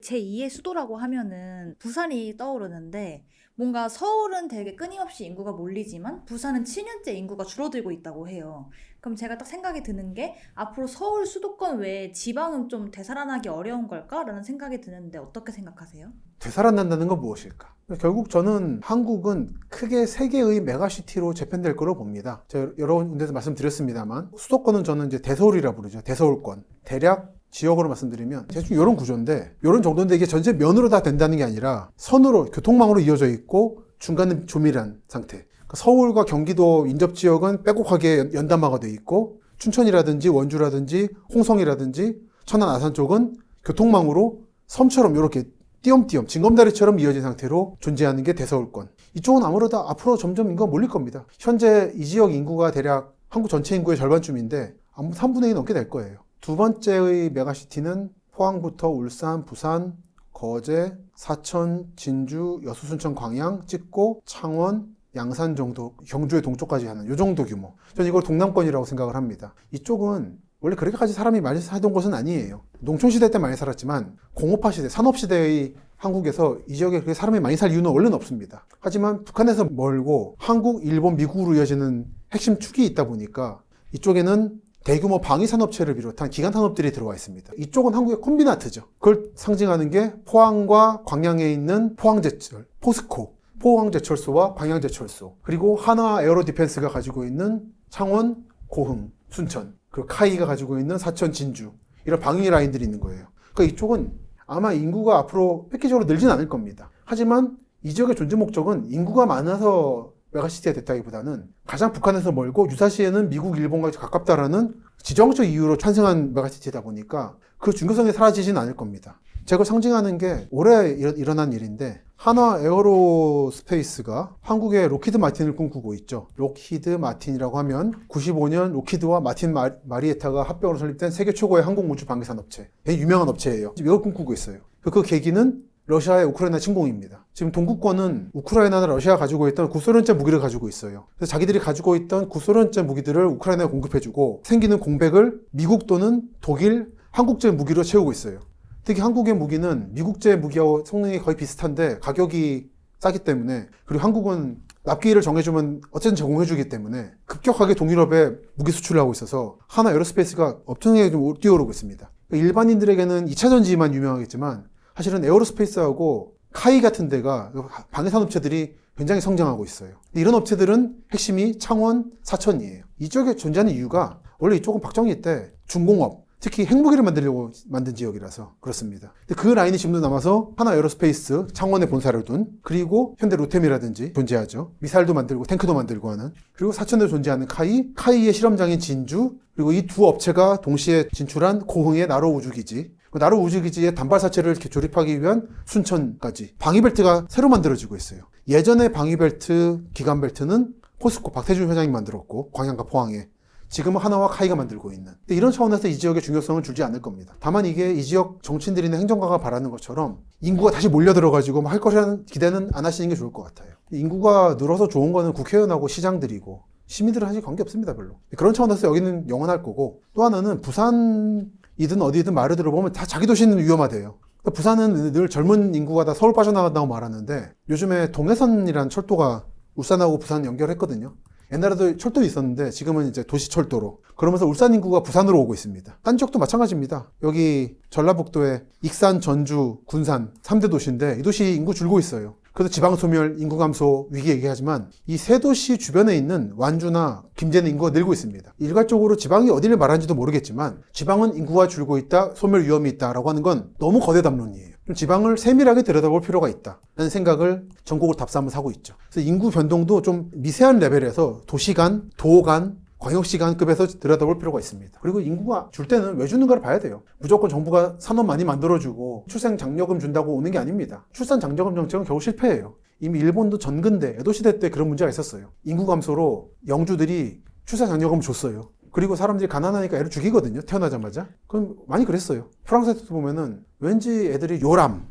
제2의 수도라고 하면은 부산이 떠오르는데 뭔가 서울은 되게 끊임없이 인구가 몰리지만 부산은 7년째 인구가 줄어들고 있다고 해요. 그럼 제가 딱 생각이 드는 게 앞으로 서울 수도권 외에 지방은 좀 되살아나기 어려운 걸까라는 생각이 드는데 어떻게 생각하세요? 되살아난다는 건 무엇일까? 결국 저는 한국은 크게 세 개의 메가시티로 재편될 거로 봅니다. 제가 여러 군데서 말씀드렸습니다만 수도권은 저는 이제 대서울이라 부르죠. 대서울권. 대략 지역으로 말씀드리면 대충 이런 구조인데 이런 정도인데 이게 전체 면으로 다 된다는 게 아니라 선으로 교통망으로 이어져 있고 중간은 조밀한 상태. 그러니까 서울과 경기도 인접 지역은 빼곡하게 연담화가 돼 있고 춘천이라든지 원주라든지 홍성이라든지 천안 아산 쪽은 교통망으로 섬처럼 이렇게 띄엄띄엄 징검다리처럼 이어진 상태로 존재하는 게 대서울권. 이쪽은 아무래도 앞으로 점점 인구가 몰릴 겁니다. 현재 이 지역 인구가 대략 한국 전체 인구의 절반쯤인데 아마 3분의 1 넘게 될 거예요. 두 번째의 메가시티는 포항부터 울산, 부산, 거제, 사천, 진주, 여수, 순천, 광양 찍고 창원, 양산 정도, 경주의 동쪽까지 하는 이 정도 규모. 저는 이걸 동남권이라고 생각을 합니다. 이쪽은 원래 그렇게까지 사람이 많이 살던 곳은 아니에요. 농촌시대 때 많이 살았지만 공업화 시대, 산업시대의 한국에서 이 지역에 그렇게 사람이 많이 살 이유는 원래는 없습니다. 하지만 북한에서 멀고 한국, 일본, 미국으로 이어지는 핵심 축이 있다 보니까 이쪽에는 대규모 방위산업체를 비롯한 기간산업들이 들어와 있습니다. 이쪽은 한국의 콤비나트죠. 그걸 상징하는 게 포항과 광양에 있는 포항제철, 포스코, 포항제철소와 광양제철소, 그리고 한화 에어로디펜스가 가지고 있는 창원, 고흥, 순천, 그리고 카이가 가지고 있는 사천, 진주, 이런 방위 라인들이 있는 거예요. 그러니까 이쪽은 아마 인구가 앞으로 획기적으로 늘진 않을 겁니다. 하지만 이 지역의 존재 목적은 인구가 많아서 메가시티가 됐다기보다는 가장 북한에서 멀고 유사시에는 미국, 일본과 가깝다라는 지정적 이유로 탄생한 메가시티다 보니까 그 중요성이 사라지진 않을 겁니다. 제가 상징하는 게 올해 일어난 일인데 한화 에어로스페이스가 한국의 록히드 마틴을 꿈꾸고 있죠. 록히드 마틴이라고 하면 95년 록히드와 마틴 마리에타가 합병으로 설립된 세계 최고의 항공우주 방위산업체. 되게 유명한 업체예요. 이걸 꿈꾸고 있어요. 그 계기는 러시아의 우크라이나 침공입니다. 지금 동구권은 우크라이나나 러시아가 가지고 있던 구소련제 무기를 가지고 있어요. 그래서 자기들이 가지고 있던 구소련제 무기들을 우크라이나에 공급해주고 생기는 공백을 미국 또는 독일, 한국제 무기로 채우고 있어요. 특히 한국의 무기는 미국제 무기와 성능이 거의 비슷한데 가격이 싸기 때문에, 그리고 한국은 납기일을 정해주면 어쨌든 제공해주기 때문에 급격하게 동유럽에 무기 수출을 하고 있어서 하나 에어로스페이스가 엄청나게 좀 뛰어오르고 있습니다. 일반인들에게는 2차 전지만 유명하겠지만 사실은 에어로스페이스하고 카이 같은 데가 방위산업체들이 굉장히 성장하고 있어요. 이런 업체들은 핵심이 창원, 사천이에요. 이쪽에 존재하는 이유가 원래 이쪽은 박정희 때 중공업, 특히 핵무기를 만들려고 만든 지역이라서 그렇습니다. 근데 그 라인이 지금도 남아서 하나 에어로스페이스, 창원에 본사를 둔, 그리고 현대 로템이라든지 존재하죠. 미사일도 만들고 탱크도 만들고 하는, 그리고 사천에 존재하는 카이의 실험장인 진주, 그리고 이 두 업체가 동시에 진출한 고흥의 나로 우주기지, 나로 우주기지의 단발사체를 이렇게 조립하기 위한 순천까지 방위벨트가 새로 만들어지고 있어요. 예전에 방위벨트, 기간벨트는 포스코 박태준 회장이 만들었고 광양과 포항에, 지금은 하나와 카이가 만들고 있는. 근데 이런 차원에서 이 지역에 중요성을 주지 않을 겁니다. 다만 이게 이 지역 정치인들이나 행정가가 바라는 것처럼 인구가 다시 몰려들어가지고 할 것이라는 기대는 안 하시는 게 좋을 것 같아요. 인구가 늘어서 좋은 거는 국회의원하고 시장들이고 시민들은 사실 관계없습니다, 별로. 그런 차원에서 여기는 영원할 거고, 또 하나는 부산이든 어디든 말을 들어보면 다 자기 도시는 위험하대요. 그러니까 부산은 늘 젊은 인구가 다 서울 빠져나간다고 말하는데 요즘에 동해선이라는 철도가 울산하고 부산 연결했거든요. 옛날에도 철도 있었는데 지금은 이제 도시철도로. 그러면서 울산 인구가 부산으로 오고 있습니다. 딴 지역도 마찬가지입니다. 여기 전라북도에 익산, 전주, 군산 3대 도시인데 이 도시 인구 줄고 있어요. 그래서 지방소멸, 인구 감소 위기 얘기하지만 이 세 도시 주변에 있는 완주나 김제는 인구가 늘고 있습니다. 일괄적으로 지방이 어디를 말하는지도 모르겠지만 지방은 인구가 줄고 있다, 소멸 위험이 있다라고 하는 건 너무 거대 담론이에요. 좀 지방을 세밀하게 들여다볼 필요가 있다라는 생각을 전국을 답사하면서 하고 있죠. 그래서 인구 변동도 좀 미세한 레벨에서 도시 간, 도 간, 광역시 간급에서 들여다볼 필요가 있습니다. 그리고 인구가 줄 때는 왜 주는가를 봐야 돼요. 무조건 정부가 산업 많이 만들어주고 출생 장려금 준다고 오는 게 아닙니다. 출산 장려금 정책은 겨우 실패해요. 이미 일본도 전근대, 에도시대 때 그런 문제가 있었어요. 인구 감소로 영주들이 출산 장려금을 줬어요. 그리고 사람들이 가난하니까 애를 죽이거든요, 태어나자마자. 그럼 많이 그랬어요. 프랑스에서 보면은 왠지 애들이 요람,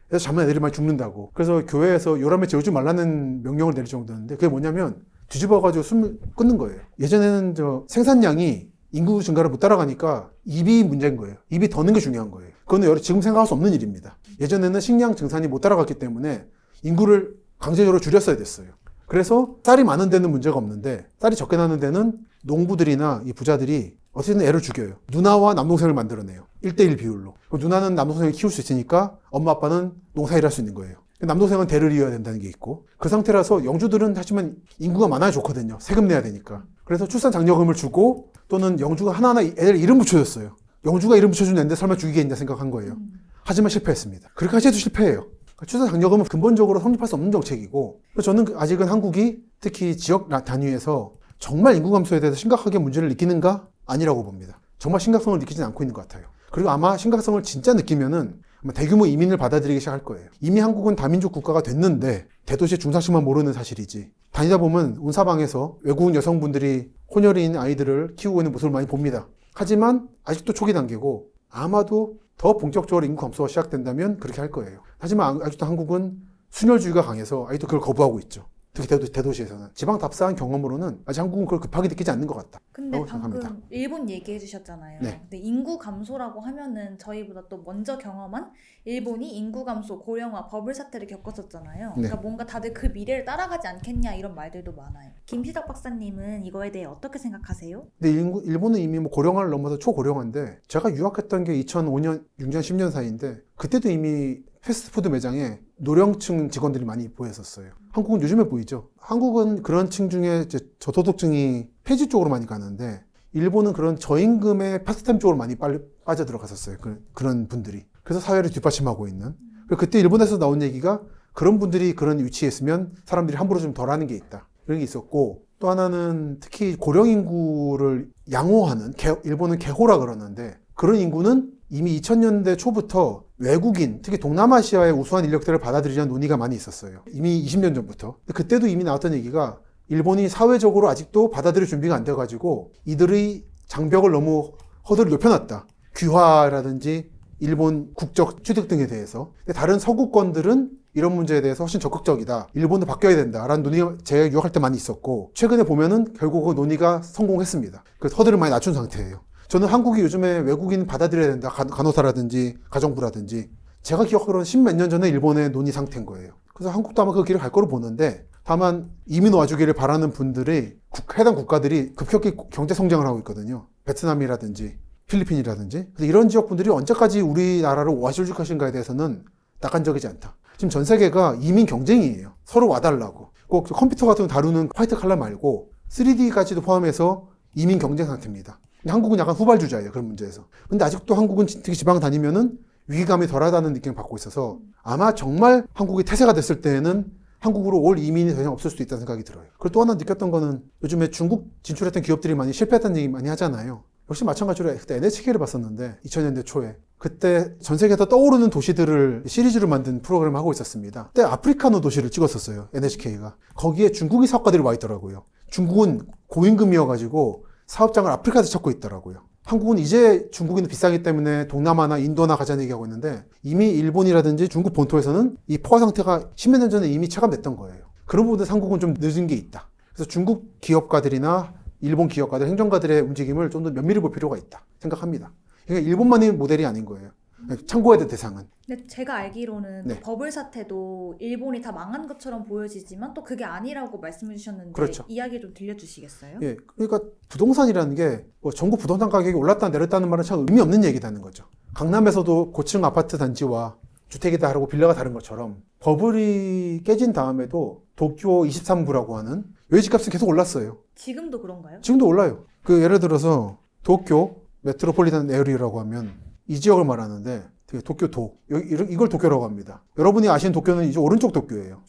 그래서 자면 애들이 많이 죽는다고. 그래서 교회에서 요람에 재우지 말라는 명령을 내릴 정도였는데 그게 뭐냐면 뒤집어가지고 숨을 끊는 거예요. 예전에는 생산량이 인구 증가를 못 따라가니까 입이 문제인 거예요. 입이 더는 게 중요한 거예요. 그건 지금 생각할 수 없는 일입니다. 예전에는 식량 증산이 못 따라갔기 때문에 인구를 강제적으로 줄였어야 됐어요. 그래서 쌀이 많은 데는 문제가 없는데 쌀이 적게 나는 데는 농부들이나 이 부자들이 어쨌든 애를 죽여요. 누나와 남동생을 만들어내요. 1대1 비율로. 누나는 남동생을 키울 수 있으니까 엄마 아빠는 농사일 할 수 있는 거예요. 남동생은 대를 이어야 된다는 게 있고, 그 상태라서 영주들은 하지만 인구가 많아야 좋거든요. 세금 내야 되니까. 그래서 출산 장려금을 주고 또는 영주가 하나하나 애들 이름 붙여줬어요. 영주가 이름 붙여준 애인데 설마 죽이겠냐 생각한 거예요. 하지만 실패했습니다. 그렇게까지 해도 실패해요. 출산 장려금은 근본적으로 성립할 수 없는 정책이고, 저는 아직은 한국이 특히 지역 단위에서 정말 인구 감소에 대해서 심각하게 문제를 느끼는가? 아니라고 봅니다. 정말 심각성을 느끼진 않고 있는 것 같아요. 그리고 아마 심각성을 진짜 느끼면은 아마 대규모 이민을 받아들이기 시작할 거예요. 이미 한국은 다민족 국가가 됐는데 대도시 중산층만 모르는 사실이지. 다니다 보면 온 사방에서 외국인 여성분들이 혼혈인 아이들을 키우고 있는 모습을 많이 봅니다. 하지만 아직도 초기 단계고 아마도 더 본격적으로 인구 감소가 시작된다면 그렇게 할 거예요. 하지만 아직도 한국은 순혈주의가 강해서 아직도 그걸 거부하고 있죠. 특히 대도시에서는. 지방 답사한 경험으로는 아직 한국은 그걸 급하게 느끼지 않는 것 같다. 근데 방금 일본 얘기해 주셨잖아요. 네. 근데 인구 감소라고 하면은 저희보다 또 먼저 경험한 일본이 인구 감소, 고령화, 버블 사태를 겪었었잖아요. 네. 그러니까 뭔가 다들 그 미래를 따라가지 않겠냐 이런 말들도 많아요. 김시덕 박사님은 이거에 대해 어떻게 생각하세요? 근데 일본은 이미 뭐 고령화를 넘어서 초고령화인데 제가 유학했던 게 2005년, 6년, 10년 사이인데 그때도 이미 패스트푸드 매장에 노령층 직원들이 많이 보였었어요. 한국은 요즘에 보이죠. 한국은 그런 층 중에 이제 저소득층이 폐지 쪽으로 많이 가는데 일본은 그런 저임금의 파스타임 쪽으로 많이 빠져들어갔었어요. 그런 분들이. 그래서 사회를 뒷받침하고 있는. 그때 일본에서 나온 얘기가 그런 분들이 그런 위치에 있으면 사람들이 함부로 좀 덜 하는 게 있다. 그런 게 있었고 또 하나는 특히 고령 인구를 양호하는 일본은 개호라 그러는데 그런 인구는 이미 2000년대 초부터 외국인, 특히 동남아시아의 우수한 인력들을 받아들이자는 논의가 많이 있었어요. 이미 20년 전부터. 그때도 이미 나왔던 얘기가 일본이 사회적으로 아직도 받아들일 준비가 안 돼가지고 이들의 장벽을 너무 허들을 높여놨다. 귀화라든지 일본 국적 취득 등에 대해서. 근데 다른 서구권들은 이런 문제에 대해서 훨씬 적극적이다. 일본도 바뀌어야 된다라는 논의가 제가 유학할 때 많이 있었고 최근에 보면은 결국 그 논의가 성공했습니다. 그래서 허들을 많이 낮춘 상태예요. 저는 한국이 요즘에 외국인 받아들여야 된다. 간호사라든지 가정부라든지 제가 기억하기로는 10몇 년 전에 일본의 논의 상태인 거예요. 그래서 한국도 아마 그 길을 갈 거로 보는데 다만 이민 와주기를 바라는 분들이 해당 국가들이 급격히 경제 성장을 하고 있거든요. 베트남이라든지 필리핀이라든지. 근데 이런 지역분들이 언제까지 우리나라로 와줄 것인가에 대해서는 낙관적이지 않다. 지금 전 세계가 이민 경쟁이에요. 서로 와달라고. 꼭 컴퓨터 같은 거 다루는 화이트 칼라 말고 3D까지도 포함해서 이민 경쟁 상태입니다. 한국은 약간 후발주자예요. 그런 문제에서. 근데 아직도 한국은 특히 지방 다니면은 위기감이 덜하다는 느낌을 받고 있어서 아마 정말 한국이 태세가 됐을 때에는 한국으로 올 이민이 더 이상 없을 수도 있다는 생각이 들어요. 그리고 또 하나 느꼈던 거는 요즘에 중국 진출했던 기업들이 많이 실패했다는 얘기 많이 하잖아요. 역시 마찬가지로 그때 NHK를 봤었는데 2000년대 초에 그때 전 세계에서 떠오르는 도시들을 시리즈로 만든 프로그램을 하고 있었습니다. 그때 아프리카노 도시를 찍었었어요. NHK가. 거기에 중국인 사업가들이 와 있더라고요. 중국은 고임금이어가지고 사업장을 아프리카에서 찾고 있더라고요. 한국은 이제 중국인은 비싸기 때문에 동남아나 인도나 가자는 얘기하고 있는데 이미 일본이라든지 중국 본토에서는 이 포화 상태가 10몇 년 전에 이미 체감됐던 거예요. 그런 부분에서 한국은 좀 늦은 게 있다. 그래서 중국 기업가들이나 일본 기업가들, 행정가들의 움직임을 좀 더 면밀히 볼 필요가 있다 생각합니다. 그러니까 일본만의 모델이 아닌 거예요. 참고해야 될 대상은. 근데 제가 알기로는 네. 버블 사태도 일본이 다 망한 것처럼 보여지지만 또 그게 아니라고 말씀해 주셨는데 그렇죠. 이야기 좀 들려주시겠어요? 예, 그러니까 부동산이라는 게 뭐 전국 부동산 가격이 올랐다 내렸다는 말은 참 의미 없는 얘기다는 거죠. 강남에서도 고층 아파트 단지와 주택이 다르고 빌라가 다른 것처럼 버블이 깨진 다음에도 도쿄 23구라고 하는 여기 집값은 계속 올랐어요. 지금도 그런가요? 지금도 올라요. 예를 들어서 도쿄 메트로폴리탄 에어리라고 하면 이 지역을 말하는데 되게 도쿄도 이걸 도쿄라고 합니다. 여러분이 아시는 도쿄는 이제 오른쪽 도쿄예요.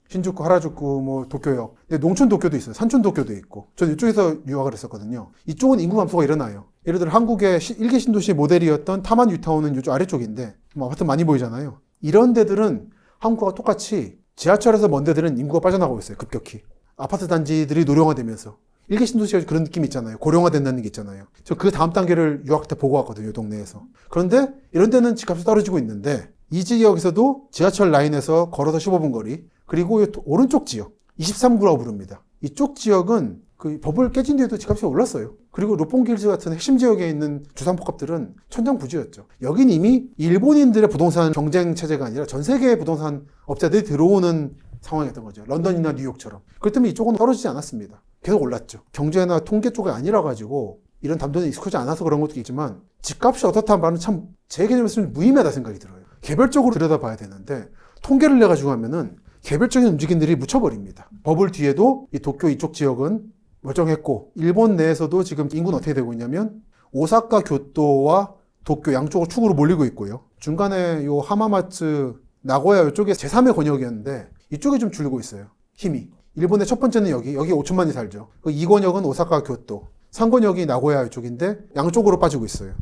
신주쿠, 하라주쿠, 뭐 도쿄역. 근데 농촌 도쿄도 있어요. 산촌 도쿄도 있고. 전 이쪽에서 유학을 했었거든요. 이쪽은 인구 감소가 일어나요. 예를 들어 한국의 일개 신도시 모델이었던 타만 유타운은 이쪽 아래쪽인데 뭐 아파트 많이 보이잖아요. 이런 데들은 한국과 똑같이 지하철에서 먼 데들은 인구가 빠져나가고 있어요. 급격히. 아파트 단지들이 노령화되면서. 일개 신도시가 그런 느낌 있잖아요. 고령화된다는 게 있잖아요. 저 그 다음 단계를 유학 때 보고 왔거든요. 이 동네에서. 그런데 이런 데는 집값이 떨어지고 있는데 이 지역에서도 지하철 라인에서 걸어서 15분 거리 그리고 오른쪽 지역 23구라고 부릅니다. 이쪽 지역은 그 버블 깨진 뒤에도 집값이 올랐어요. 그리고 롯본길즈 같은 핵심 지역에 있는 주상복합들은 천정부지였죠. 여긴 이미 일본인들의 부동산 경쟁 체제가 아니라 전 세계의 부동산 업자들이 들어오는 상황이었던 거죠. 런던이나 뉴욕처럼. 그렇기 때문에 이쪽은 떨어지지 않았습니다. 계속 올랐죠. 경제나 통계 쪽이 아니라 가지고 이런 담론에 익숙하지 않아서 그런 것도 있지만 집값이 어떻다는 말은 참 제 개념에서는 무의미하다 생각이 들어요. 개별적으로 들여다봐야 되는데 통계를 내가지고 하면은 개별적인 움직임들이 묻혀버립니다. 버블 뒤에도 이 도쿄 이쪽 지역은 멀쩡했고 일본 내에서도 지금 인구는 어떻게 되고 있냐면 오사카, 교토와 도쿄 양쪽으로 축으로 몰리고 있고요. 중간에 요 하마마츠, 나고야 이쪽에 제3의 권역이었는데 이쪽이 좀 줄고 있어요. 힘이. 일본의 첫 번째는 여기 5천만이 살죠. 그 2권역은 오사카, 교토, 3권역이 나고야 이쪽인데 양쪽으로 빠지고 있어요.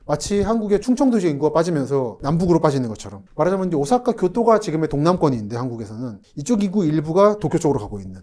마치 한국의 충청도시 인구가 빠지면서 남북으로 빠지는 것처럼. 말하자면 이제 오사카, 교토가 지금의 동남권인데 한국에서는 이쪽 인구 일부가 도쿄 쪽으로 가고 있는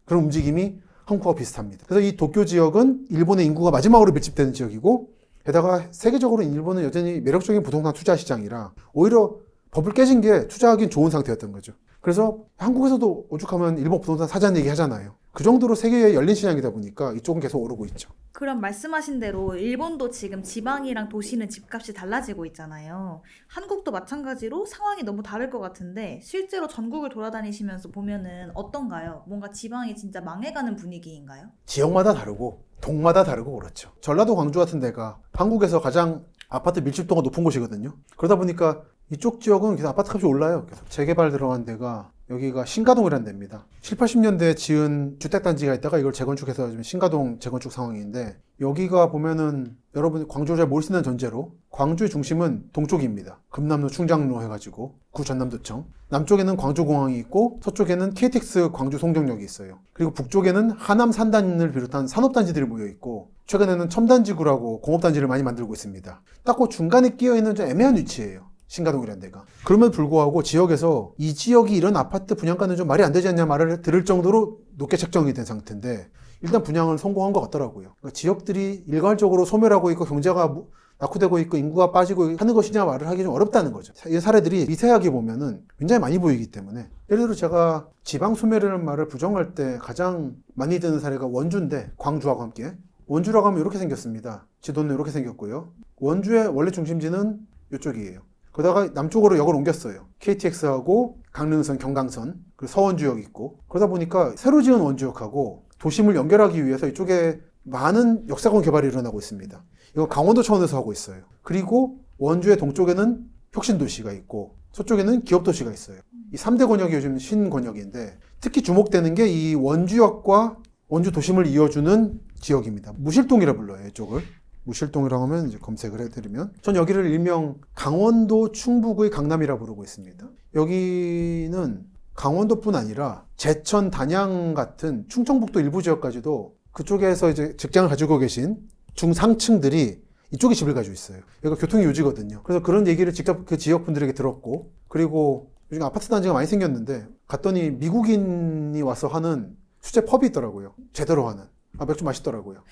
그런 움직임이 한국과 비슷합니다. 그래서 이 도쿄 지역은 일본의 인구가 마지막으로 밀집되는 지역이고 게다가 세계적으로 일본은 여전히 매력적인 부동산 투자 시장이라 오히려 버블 깨진 게 투자하기엔 좋은 상태였던 거죠. 그래서 한국에서도 오죽하면 일본 부동산 사자는 얘기 하잖아요. 그 정도로 세계의 열린 시장이다 보니까 이쪽은 계속 오르고 있죠. 그럼 말씀하신 대로 일본도 지금 지방이랑 도시는 집값이 달라지고 있잖아요. 한국도 마찬가지로 상황이 너무 다를 것 같은데 실제로 전국을 돌아다니시면서 보면은 어떤가요? 뭔가 지방이 진짜 망해가는 분위기인가요? 지역마다 다르고 동마다 다르고 그렇죠. 전라도, 광주 같은 데가 한국에서 가장 아파트 밀집도가 높은 곳이거든요. 그러다 보니까 이쪽 지역은 계속 아파트 값이 올라요. 계속 재개발 들어간 데가 여기가 신가동이라는 데입니다. 7, 80년대에 지은 주택단지가 있다가 이걸 재건축해서 지금 신가동 재건축 상황인데 여기가 보면은 여러분이 광주를 잘 모르시는 전제로 광주의 중심은 동쪽입니다. 금남로, 충장로 해가지고 구 전남도청. 남쪽에는 광주공항이 있고 서쪽에는 KTX 광주 송정역이 있어요. 그리고 북쪽에는 하남 산단을 비롯한 산업단지들이 모여있고 최근에는 첨단지구라고 공업단지를 많이 만들고 있습니다. 딱 그 중간에 끼어있는 좀 애매한 위치예요. 신가동이라는 데가. 그럼에도 불구하고 지역에서 이 지역이 이런 아파트 분양가는 좀 말이 안 되지 않냐 말을 들을 정도로 높게 책정이 된 상태인데 일단 분양을 성공한 것 같더라고요. 그러니까 지역들이 일괄적으로 소멸하고 있고 경제가 낙후되고 있고 인구가 빠지고 하는 것이냐 말을 하기 좀 어렵다는 거죠. 이 사례들이 미세하게 보면은 굉장히 많이 보이기 때문에 예를 들어 제가 지방 소멸이라는 말을 부정할 때 가장 많이 드는 사례가 원주인데 광주하고 함께 원주라고 하면 이렇게 생겼습니다. 지도는 이렇게 생겼고요. 원주의 원래 중심지는 이쪽이에요. 그러다가 남쪽으로 역을 옮겼어요. KTX하고 강릉선, 경강선, 그리고 서원주역 있고 그러다 보니까 새로 지은 원주역하고 도심을 연결하기 위해서 이쪽에 많은 역사권 개발이 일어나고 있습니다. 이거 강원도 차원에서 하고 있어요. 그리고 원주의 동쪽에는 혁신도시가 있고 서쪽에는 기업도시가 있어요. 이 3대 권역이 요즘 신권역인데 특히 주목되는 게 이 원주역과 원주 도심을 이어주는 지역입니다. 무실동이라 불러요. 이쪽을. 무실동이라고 하면 이제 검색을 해드리면 전 여기를 일명 강원도 충북의 강남이라 부르고 있습니다. 여기는 강원도뿐 아니라 제천, 단양 같은 충청북도 일부 지역까지도 그쪽에서 이제 직장을 가지고 계신 중상층들이 이쪽에 집을 가지고 있어요. 여기가 교통이 요지거든요. 그래서 그런 얘기를 직접 그 지역 분들에게 들었고 그리고 요즘 아파트 단지가 많이 생겼는데 갔더니 미국인이 와서 하는 수제 펍이 있더라고요. 제대로 하는. 맥주 맛있더라고요.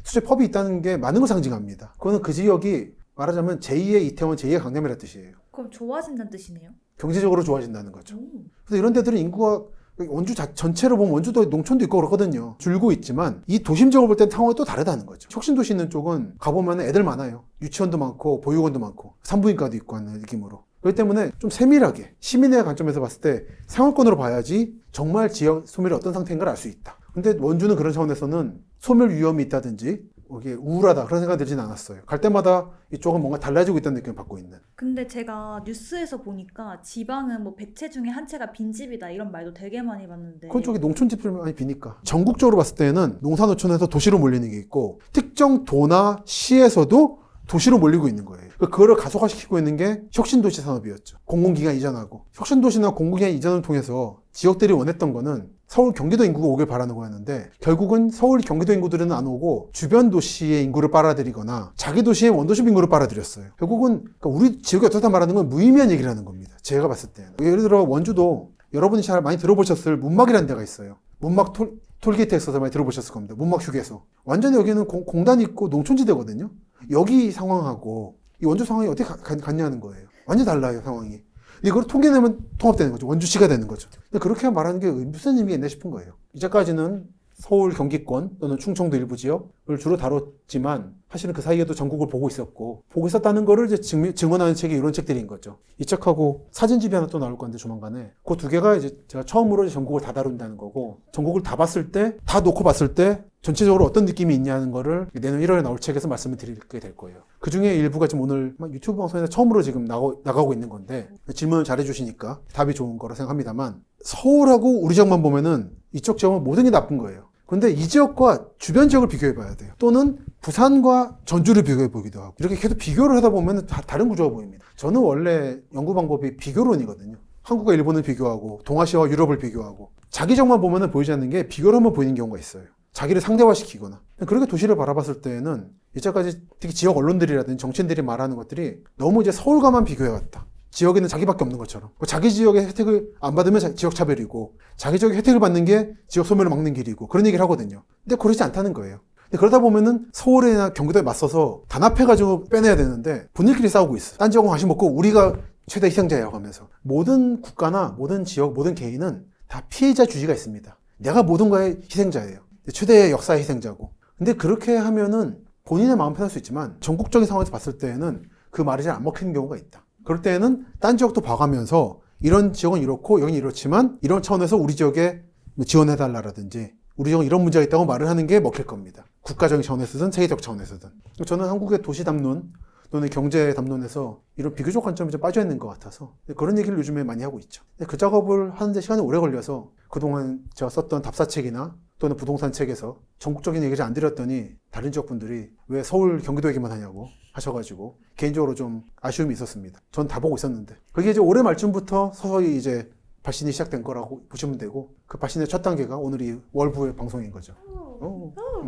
수제 펍이 있다는 게 많은 걸 상징합니다. 그거는 그 지역이 말하자면 제2의 이태원, 제2의 강남이라는 뜻이에요. 그럼 좋아진다는 뜻이네요? 경제적으로 좋아진다는 거죠. 그래서 이런 데들은 인구가 원주 전체로 보면 원주도 농촌도 있고 그렇거든요. 줄고 있지만 이 도심적으로 볼 땐 상황이 또 다르다는 거죠. 혁신도시 있는 쪽은 가보면 애들 많아요. 유치원도 많고 보육원도 많고 산부인과도 있고 하는 느낌으로. 그렇기 때문에 좀 세밀하게 시민의 관점에서 봤을 때 생활권으로 봐야지 정말 지역 소멸이 어떤 상태인가를 알 수 있다. 근데 원주는 그런 차원에서는 소멸 위험이 있다든지 이게 우울하다 그런 생각이 들진 않았어요. 갈 때마다 이쪽은 뭔가 달라지고 있다는 느낌을 받고 있는. 근데 제가 뉴스에서 보니까 지방은 뭐 100채 중에 한 채가 빈집이다 이런 말도 되게 많이 봤는데 그쪽이 농촌집들 많이 비니까. 전국적으로 봤을 때는 농사노촌에서 도시로 몰리는 게 있고 특정 도나 시에서도 도시로 몰리고 있는 거예요. 그거를 가속화시키고 있는 게 혁신도시 산업이었죠. 공공기관 이전하고. 혁신도시나 공공기관 이전을 통해서 지역들이 원했던 거는 서울, 경기도 인구가 오길 바라는 거였는데 결국은 서울, 경기도 인구들은 안 오고 주변 도시의 인구를 빨아들이거나 자기 도시의 원도시 인구를 빨아들였어요. 결국은 그러니까 우리 지역이 어떻다 말하는 건 무의미한 얘기를 하는 겁니다. 제가 봤을 때는. 예를 들어 원주도 여러분이 잘 많이 들어보셨을 문막이라는 데가 있어요. 문막 톨게이트에 있어서 많이 들어보셨을 겁니다. 문막 휴게소. 완전히 여기는 공단 있고 농촌지대거든요. 여기 상황하고 이 원주 상황이 어떻게 같냐는 거예요. 완전히 달라요, 상황이. 이걸 통계내면 통합되는 거죠. 원주시가 되는 거죠. 근데 그렇게 말하는 게 무슨 의미가 있나 싶은 거예요. 이제까지는 서울 경기권 또는 충청도 일부 지역, 주로 다뤘지만 사실은 그 사이에도 전국을 보고 있었다는 거를 이제 증언하는 책이 이런 책들인 거죠. 이 책하고 사진집이 하나 또 나올 건데 조만간에 그 두 개가 이제 제가 처음으로 전국을 다 다룬다는 거고 전국을 다 봤을 때 다 놓고 봤을 때 전체적으로 어떤 느낌이 있냐는 거를 내년 1월에 나올 책에서 말씀을 드리게 될 거예요. 그 중에 일부가 지금 오늘 유튜브 방송에서 처음으로 지금 나가고 있는 건데 질문을 잘해 주시니까 답이 좋은 거라 생각합니다만 서울하고 우리 지역만 보면은 이쪽 지역은 모든 게 나쁜 거예요. 근데 이 지역과 주변 지역을 비교해 봐야 돼요. 또는 부산과 전주를 비교해 보기도 하고 이렇게 계속 비교를 하다 보면 다른 구조가 보입니다. 저는 원래 연구 방법이 비교론이거든요. 한국과 일본을 비교하고 동아시아와 유럽을 비교하고 자기 지역만 보면 보이지 않는 게 비교를 하면 보이는 경우가 있어요. 자기를 상대화시키거나 그렇게 도시를 바라봤을 때는 이제까지 특히 지역 언론들이라든지 정치인들이 말하는 것들이 너무 이제 서울과만 비교해왔다. 지역에는 자기밖에 없는 것처럼 자기 지역의 혜택을 안 받으면 지역 차별이고 자기 지역의 혜택을 받는 게 지역 소멸을 막는 길이고 그런 얘기를 하거든요. 근데 그렇지 않다는 거예요. 근데 그러다 보면은 서울이나 경기도에 맞서서 단합해가지고 빼내야 되는데 본인끼리 싸우고 있어. 딴 지역은 관심 없고 우리가 최대 희생자예요 하면서. 모든 국가나 모든 지역 모든 개인은 다 피해자 주의가 있습니다. 내가 모든 거의 희생자예요. 최대의 역사의 희생자고. 근데 그렇게 하면은 본인의 마음 편할 수 있지만 전국적인 상황에서 봤을 때에는 그 말이 잘 안 먹히는 경우가 있다. 그럴 때에는 딴 지역도 봐가면서 이런 지역은 이렇고 여기는 이렇지만 이런 차원에서 우리 지역에 지원해달라라든지 우리 지역은 이런 문제가 있다고 말을 하는 게 먹힐 겁니다. 국가적인 차원에서든 세계적 차원에서든. 저는 한국의 도시 담론 또는 경제 담론에서 이런 비교적 관점이 좀 빠져 있는 것 같아서 그런 얘기를 요즘에 많이 하고 있죠. 그 작업을 하는데 시간이 오래 걸려서 그동안 제가 썼던 답사책이나 또는 부동산 책에서 전국적인 얘기를 안 드렸더니 다른 지역 분들이 왜 서울 경기도 얘기만 하냐고 하셔가지고 개인적으로 좀 아쉬움이 있었습니다. 전 다 보고 있었는데 그게 이제 올해 말쯤부터 서서히 이제 발신이 시작된 거라고 보시면 되고 그 발신의 첫 단계가 오늘 이 월부의 방송인 거죠.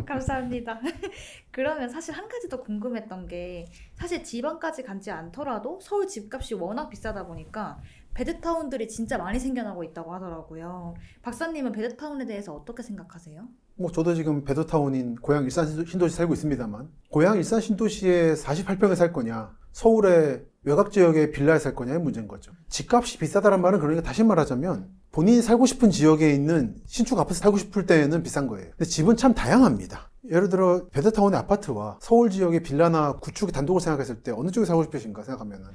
감사합니다. 그러면 사실 한 가지 더 궁금했던 게 사실 지방까지 가지 않더라도 서울 집값이 워낙 비싸다 보니까 베드타운들이 진짜 많이 생겨나고 있다고 하더라고요. 박사님은 베드타운에 대해서 어떻게 생각하세요? 저도 지금 베드타운인 고향 일산 신도시 살고 있습니다만 고향 일산 신도시에 48평에 살 거냐 서울의 외곽 지역의 빌라에 살 거냐의 문제인 거죠. 집값이 비싸다는 말은 그러니까 다시 말하자면 본인이 살고 싶은 지역에 있는 신축 아파트 살고 싶을 때는 비싼 거예요. 근데 집은 참 다양합니다. 예를 들어 베드타운의 아파트와 서울 지역의 빌라나 구축의 단독을 생각했을 때 어느 쪽에 살고 싶으신가 생각하면은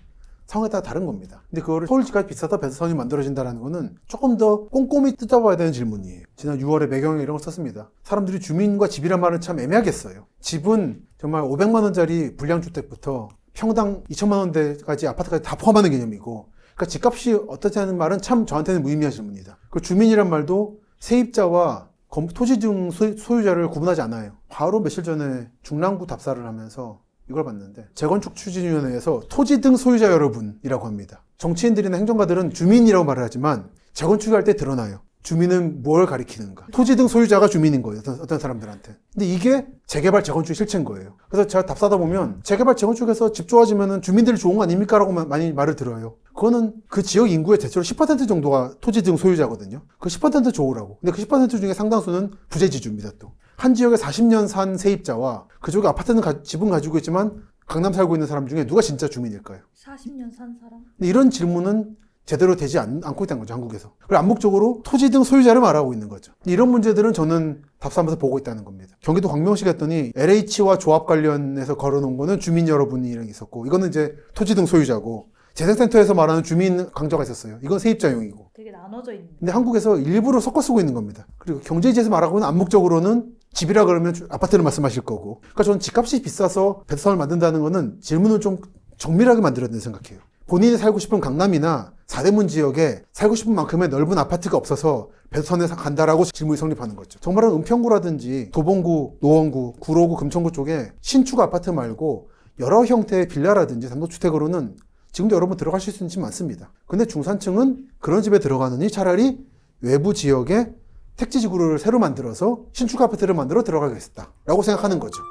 상황에 따라 다른 겁니다. 근데 그거를 서울집값이 비싸다 베드타운이 만들어진다는 거는 조금 더 꼼꼼히 뜯어봐야 되는 질문이에요. 지난 6월에 매경에 이런 걸 썼습니다. 사람들이 주민과 집이란 말은 참 애매하게 써요. 집은 정말 500만 원짜리 분량주택부터 평당 2천만 원대까지 아파트까지 다 포함하는 개념이고 그러니까 집값이 어떻다는 말은 참 저한테는 무의미한 질문이다. 그 주민이란 말도 세입자와 토지 등 소유자를 구분하지 않아요. 바로 며칠 전에 중랑구 답사를 하면서 이걸 봤는데 재건축 추진위원회에서 토지 등 소유자 여러분이라고 합니다. 정치인들이나 행정가들은 주민이라고 말을 하지만 재건축할 때 드러나요. 주민은 뭘 가리키는가? 토지 등 소유자가 주민인 거예요. 어떤 사람들한테. 근데 이게 재개발 재건축의 실체인 거예요. 그래서 제가 답사다 보면 재개발 재건축에서 집 좋아지면 주민들이 좋은 거 아닙니까? 라고 많이 말을 들어요. 그거는 그 지역 인구의 대체로 10% 정도가 토지 등 소유자거든요. 그 10% 좋으라고. 근데 그 10% 중에 상당수는 부재지주입니다. 또. 한 지역에 40년 산 세입자와 그쪽에 아파트는 집은 가지고 있지만 강남 살고 있는 사람 중에 누가 진짜 주민일까요? 40년 산 사람? 근데 이런 질문은 제대로 되지 않고 있다는 거죠, 한국에서. 그리고 암묵적으로 토지 등 소유자를 말하고 있는 거죠. 이런 문제들은 저는 답사하면서 보고 있다는 겁니다. 경기도 광명시 갔더니 LH와 조합 관련해서 걸어놓은 거는 주민 여러분이랑 있었고, 이거는 이제 토지 등 소유자고, 재생센터에서 말하는 주민 강조가 있었어요. 이건 세입자용이고. 되게 나눠져 있는. 근데 한국에서 일부러 섞어 쓰고 있는 겁니다. 그리고 경제지에서 말하고는 암묵적으로는 집이라 그러면 아파트를 말씀하실 거고. 그러니까 저는 집값이 비싸서 베드타운을 만든다는 거는 질문을 좀 정밀하게 만들어야 된다고 생각해요. 본인이 살고 싶은 강남이나 사대문 지역에 살고 싶은 만큼의 넓은 아파트가 없어서 베드타운에 간다라고 질문이 성립하는 거죠. 정말은 은평구라든지 도봉구, 노원구, 구로구, 금천구 쪽에 신축 아파트 말고 여러 형태의 빌라라든지 단독주택으로는 지금도 여러분 들어가실 수 있는 집 많습니다. 근데 중산층은 그런 집에 들어가느니 차라리 외부 지역에 택지지구를 새로 만들어서 신축 아파트를 만들어 들어가겠다라고 생각하는 거죠.